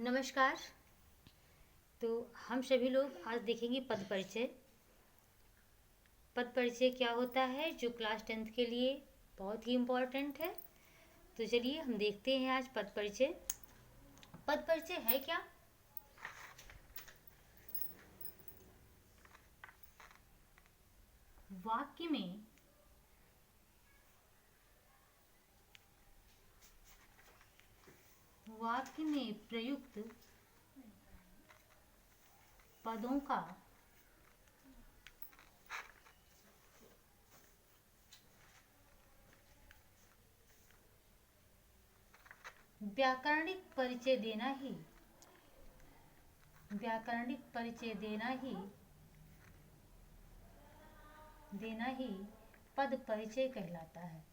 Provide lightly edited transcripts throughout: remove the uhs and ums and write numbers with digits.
नमस्कार। तो हम सभी लोग आज देखेंगे पद परिचय। पद परिचय क्या होता है, जो क्लास 10th के लिए बहुत ही इम्पोर्टेंट है। तो चलिए हम देखते हैं आज पद परिचय। पद परिचय है क्या? वाक्य में प्रयुक्त पदों का व्याकरणिक परिचय देना ही पद परिचय कहलाता है।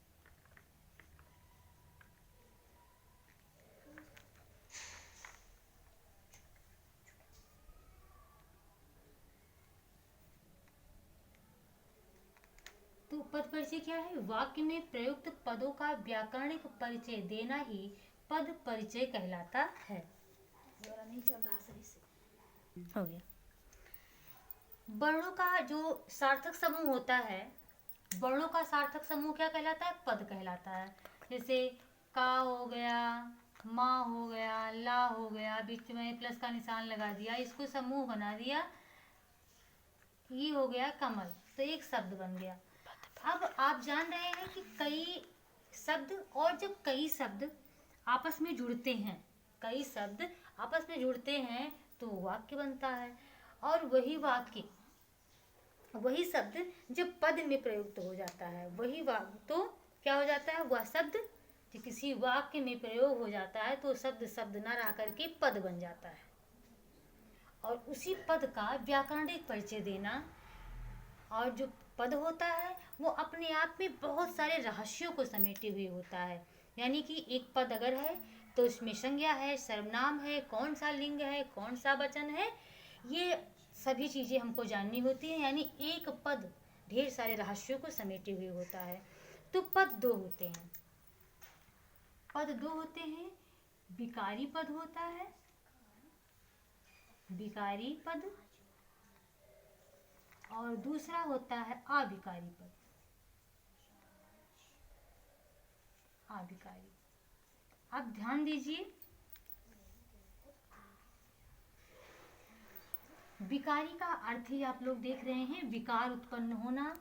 तो पद परिचय क्या है? वाक्य में प्रयुक्त पदों का व्याकरणिक परिचय देना ही पद परिचय कहलाता है। नहीं चल रहा सही से। हो गया। वर्णों का जो सार्थक समूह होता है, वर्णों का सार्थक समूह क्या कहलाता है? पद कहलाता है। जैसे का हो गया, माँ हो गया, ला हो गया, बीच में प्लस का निशान लगा दिया, इसको समूह बना दिया, ये हो गया कमल, तो एक शब्द बन गया। अब आप जान रहे हैं कि कई शब्द, और जब कई शब्द आपस में जुड़ते हैं तो वाक्य बनता है। और वही शब्द जब पद में प्रयुक्त हो जाता है, वही वाक्य तो क्या हो जाता है? वह शब्द जो किसी वाक्य में प्रयोग हो जाता है तो शब्द न रह करके पद बन जाता है। और उसी पद का व्याकरणिक परिचय देना, और जो पद होता है वो अपने आप में बहुत सारे रहस्यों को समेटे हुए होता है। यानी कि एक पद अगर है तो उसमें संज्ञा है, सर्वनाम है, कौन सा लिंग है, कौन सा वचन है, ये सभी चीज़ें हमको जाननी होती हैं। यानी एक पद ढेर सारे रहस्यों को समेटे हुए होता है। तो पद दो होते हैं। विकारी पद होता है, विकारी पद, और दूसरा होता है अविकारी पद। अविकारी, आप ध्यान दीजिए, विकारी का अर्थ ही आप लोग देख रहे हैं, विकार उत्पन्न होना,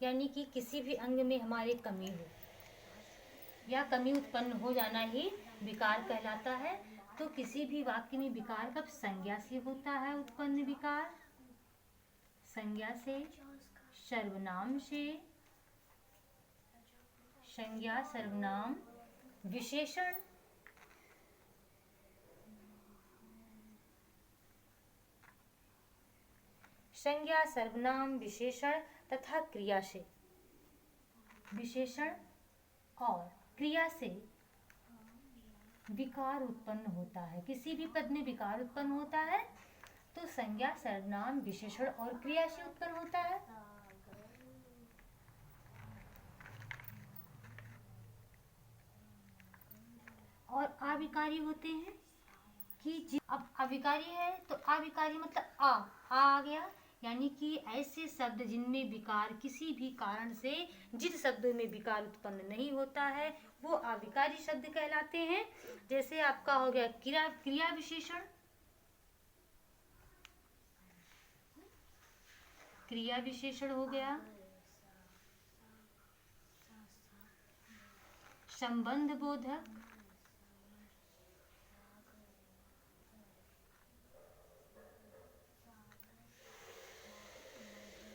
यानी कि किसी भी अंग में हमारे कमी हो या कमी उत्पन्न हो जाना ही विकार कहलाता है। तो किसी भी वाक्य में विकार कब संज्ञा से होता है उत्पन्न विकार, संज्ञा से, सर्वनाम से, संज्ञा, सर्वनाम, विशेषण, संज्ञा, सर्वनाम, विशेषण तथा क्रिया से। विशेषण और क्रिया से विकार उत्पन्न होता है। किसी भी पद में विकार उत्पन्न होता है तो संज्ञा, सर्वनाम, विशेषण और क्रिया से उत्पन्न होता है। और अविकारी होते हैं कि अब अविकारी है तो अविकारी मतलब आ गया, यानी कि ऐसे शब्द जिनमें विकार किसी भी कारण से, जिन शब्दों में विकार उत्पन्न नहीं होता है वो अविकारी शब्द कहलाते हैं। जैसे आपका हो गया क्रिया विशेषण, क्रिया विशेषण हो गया, संबंध बोधक,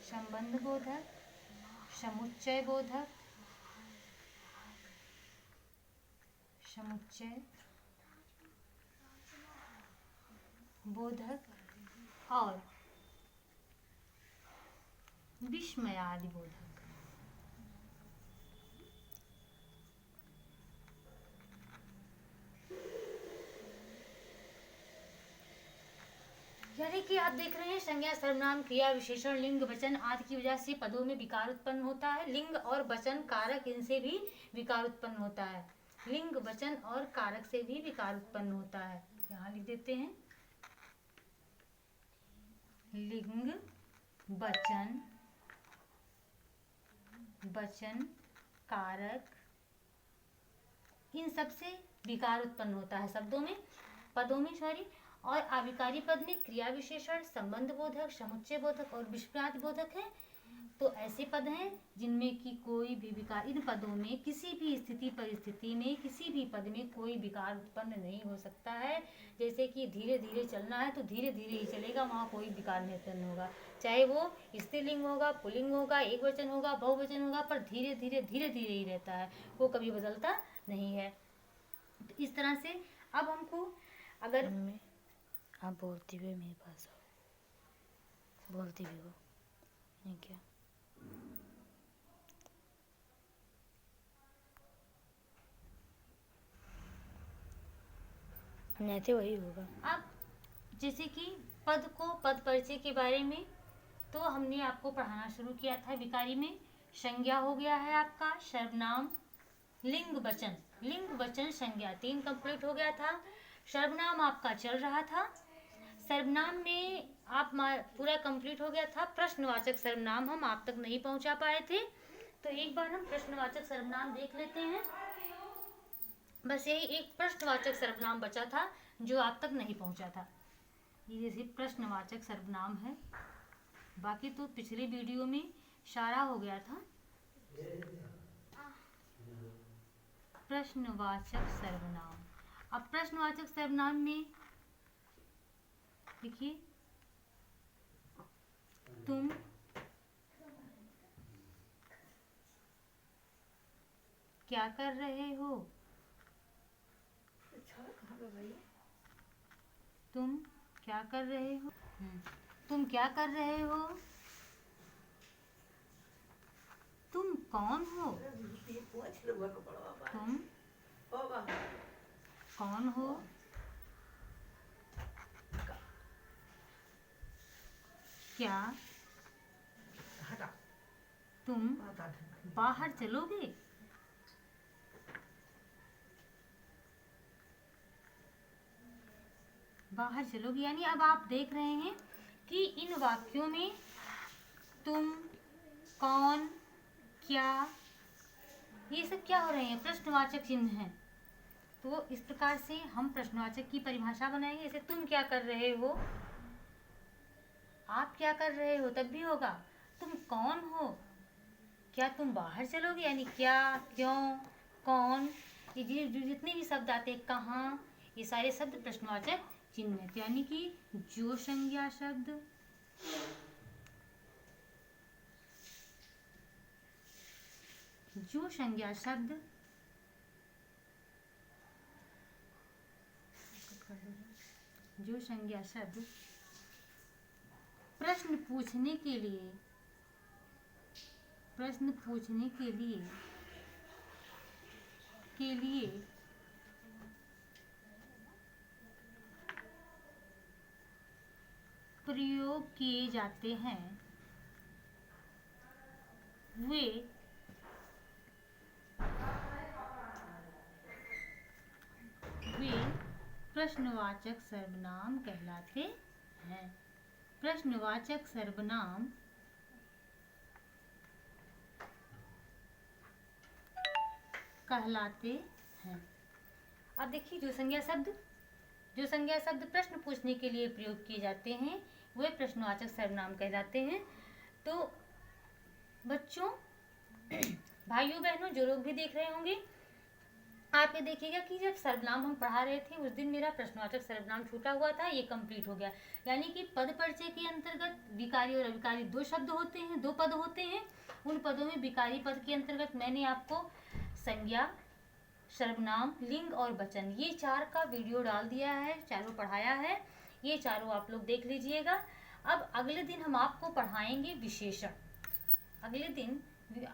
संबंध बोधक, समुच्चय बोधक, समुच्चय बोधक, और विस्मयादि बोधक। यानी कि आप देख रहे हैं संज्ञा, सर्वनाम, क्रिया, विशेषण, लिंग, वचन आदि की वजह से पदों में विकार उत्पन्न होता है। लिंग और वचन, कारक, इनसे भी विकार उत्पन्न होता है। लिंग, वचन और कारक से भी विकार उत्पन्न होता है। यहाँ लिख देते हैं लिंग, वचन, वचन कारक, इन सब से विकार उत्पन्न होता है शब्दों में, पदों में सॉरी। और अविकारी पद में क्रिया विशेषण, संबंध बोधक, समुच्चय बोधक और विस्मयादि बोधक है। तो ऐसे पद हैं जिनमें कि कोई भी विकार, इन पदों में किसी भी स्थिति परिस्थिति में किसी भी पद में कोई विकार उत्पन्न नहीं हो सकता है। जैसे कि धीरे धीरे चलना है तो धीरे धीरे ही चलेगा, वहाँ कोई विकार नहीं उत्पन्न होगा, चाहे वो स्त्रीलिंग होगा, पुल्लिंग होगा, एक वचन होगा, बहुवचन होगा, पर धीरे धीरे धीरे धीरे ही रहता है, वो कभी बदलता नहीं है। तो इस तरह से अब हमको अगर आप बोलती हुए मेरे पास आओ, बोलती हुए हो नहीं क्या? नहीं तो वही होगा। अब जैसे कि पद को, पद परिचय के बारे में तो हमने आपको पढ़ाना शुरू किया था विकारी में। संज्ञा हो गया है आपका सर्वनाम, लिंग वचन, लिंग वचन संज्ञा 3 कंप्लीट हो गया था। सर्वनाम आपका चल रहा था, सर्वनाम में आप पूरा कंप्लीट हो गया था। प्रश्नवाचक सर्वनाम हम आप तक नहीं पहुंचा पाए थे, तो एक बार हम प्रश्नवाचक सर्वनाम देख लेते हैं। बस यही एक प्रश्नवाचक सर्वनाम बचा था जो आप तक नहीं पहुंचा था, ये सिर्फ प्रश्नवाचक सर्वनाम है, बाकी तो पिछले वीडियो में सारा हो गया था। प्रश्नवाचक सर्वनाम, अब प्रश्नवाचक सर्वनाम में देखिए, तुम क्या कर रहे हो, तुम क्या कर रहे हो, तुम क्या कर रहे हो, तुम कौन हो, तुम कौन हो, क्या तुम बाहर चलोगे, बाहर चलोगे। यानी अब आप देख रहे हैं कि इन वाक्यों में तुम, कौन, क्या, ये सब क्या हो रहे हैं, प्रश्नवाचक चिन्ह हैं। तो इस प्रकार से हम प्रश्नवाचक की परिभाषा बनाएंगे। जैसे तुम क्या कर रहे हो, आप क्या कर रहे हो, तब भी होगा। तुम कौन हो, क्या तुम बाहर चलोगे, यानी क्या, क्यों, कौन, ये जितने भी शब्द आते हैं, कहाँ, ये सारे शब्द प्रश्नवाचक चिन्ह है। यानी कि जो संज्ञा शब्द, जो संज्ञा शब्द जो संज्ञा शब्द प्रश्न पूछने के लिए, प्रश्न पूछने के लिए प्रयोग किए जाते हैं, वे प्रश्नवाचक सर्वनाम कहलाते हैं। प्रश्नवाचक सर्वनाम कहलाते हैं। अब देखिए, जो संज्ञा शब्द प्रश्न पूछने के लिए प्रयोग किए जाते हैं वे प्रश्नवाचक सर्वनाम कहलाते हैं। तो बच्चों, भाइयों बहनों, जो लोग भी देख रहे होंगे, आप ये देखिएगा कि जब सर्वनाम हम पढ़ा रहे थे उस दिन मेरा प्रश्नवाचक सर्वनाम छूटा हुआ था, ये कंप्लीट हो गया। यानी कि पद परिचय के अंतर्गत विकारी और अविकारी 2 शब्द होते हैं, 2 पद होते हैं। उन पदों में विकारी पद के अंतर्गत मैंने आपको संज्ञा, सर्वनाम, लिंग और वचन, ये 4 का वीडियो डाल दिया है, चारों पढ़ाया है, ये चारों आप लोग देख लीजिएगा। अब अगले दिन हम आपको पढ़ाएंगे विशेषण, अगले दिन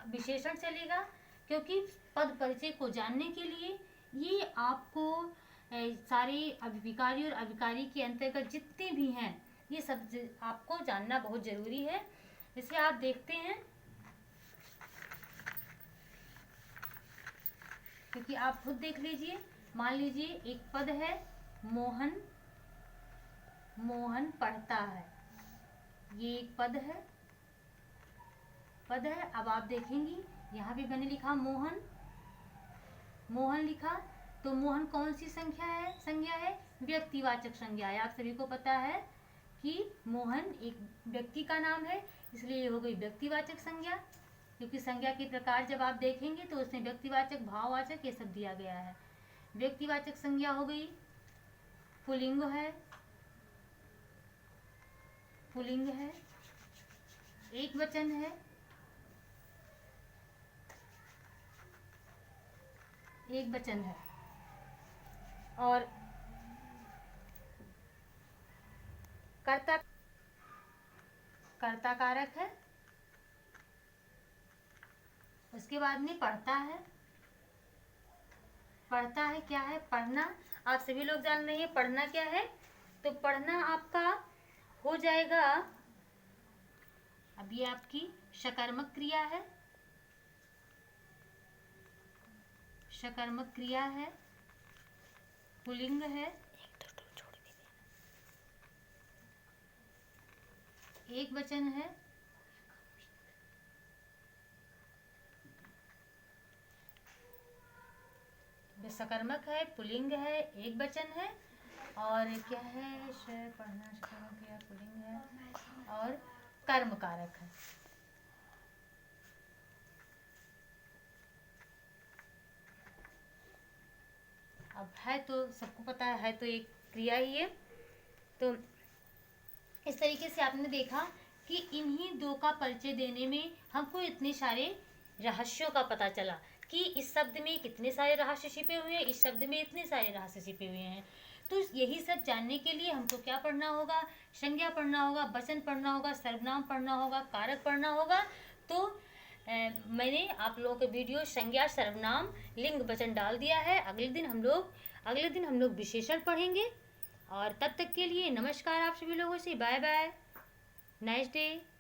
विशेषण चलेगा, क्योंकि पद परिचय को जानने के लिए ये आपको सारे विकारी और अविकारी के अंतर्गत जितने भी हैं ये सब आपको जानना बहुत ज़रूरी है। जैसे आप देखते हैं, क्योंकि आप खुद देख लीजिए, मान लीजिए एक पद है मोहन मोहन पढ़ता है, ये एक पद है। अब आप देखेंगी यहाँ भी मैंने लिखा मोहन, मोहन लिखा, तो मोहन कौन सी संज्ञा है? व्यक्तिवाचक संज्ञा है। आप सभी को पता है कि मोहन एक व्यक्ति का नाम है, इसलिए ये हो गई व्यक्तिवाचक संज्ञा, क्योंकि संज्ञा के प्रकार जब आप देखेंगे तो उसमें व्यक्तिवाचक, भाववाचक ये सब दिया गया है। व्यक्तिवाचक संज्ञा हो गई। पुल्लिंग है, एक वचन है, और कर्ता कारक है। उसके बाद में पढ़ता है। क्या है? पढ़ना। आप सभी लोग जान रहे हैं पढ़ना क्या है। तो पढ़ना आपका हो जाएगा, अब ये आपकी सकर्मक क्रिया है, पुल्लिंग है, एक वचन है, सकर्मक है, पुल्लिंग है, एक वचन है, और क्या है? पढ़ना, सकर्मक क्रिया, पुल्लिंग है, और कर्म कारक है। अब है तो सबको पता है तो एक क्रिया ही है। तो इस तरीके से आपने देखा कि इन्हीं दो का परिचय देने में हमको इतने सारे रहस्यों का पता चला कि इस शब्द में कितने सारे रहस्य छिपे हुए हैं, इस शब्द में इतने सारे रहस्य छिपे हुए हैं। तो यही सब जानने के लिए हमको क्या पढ़ना होगा? संज्ञा पढ़ना होगा, वचन पढ़ना होगा, सर्वनाम पढ़ना होगा, कारक पढ़ना होगा। तो मैंने आप लोगों के वीडियो संज्ञा, सर्वनाम, लिंग, वचन डाल दिया है। अगले दिन हम लोग विशेषण पढ़ेंगे। और तब तक के लिए नमस्कार आप सभी लोगों से, बाय बाय, नाइस डे।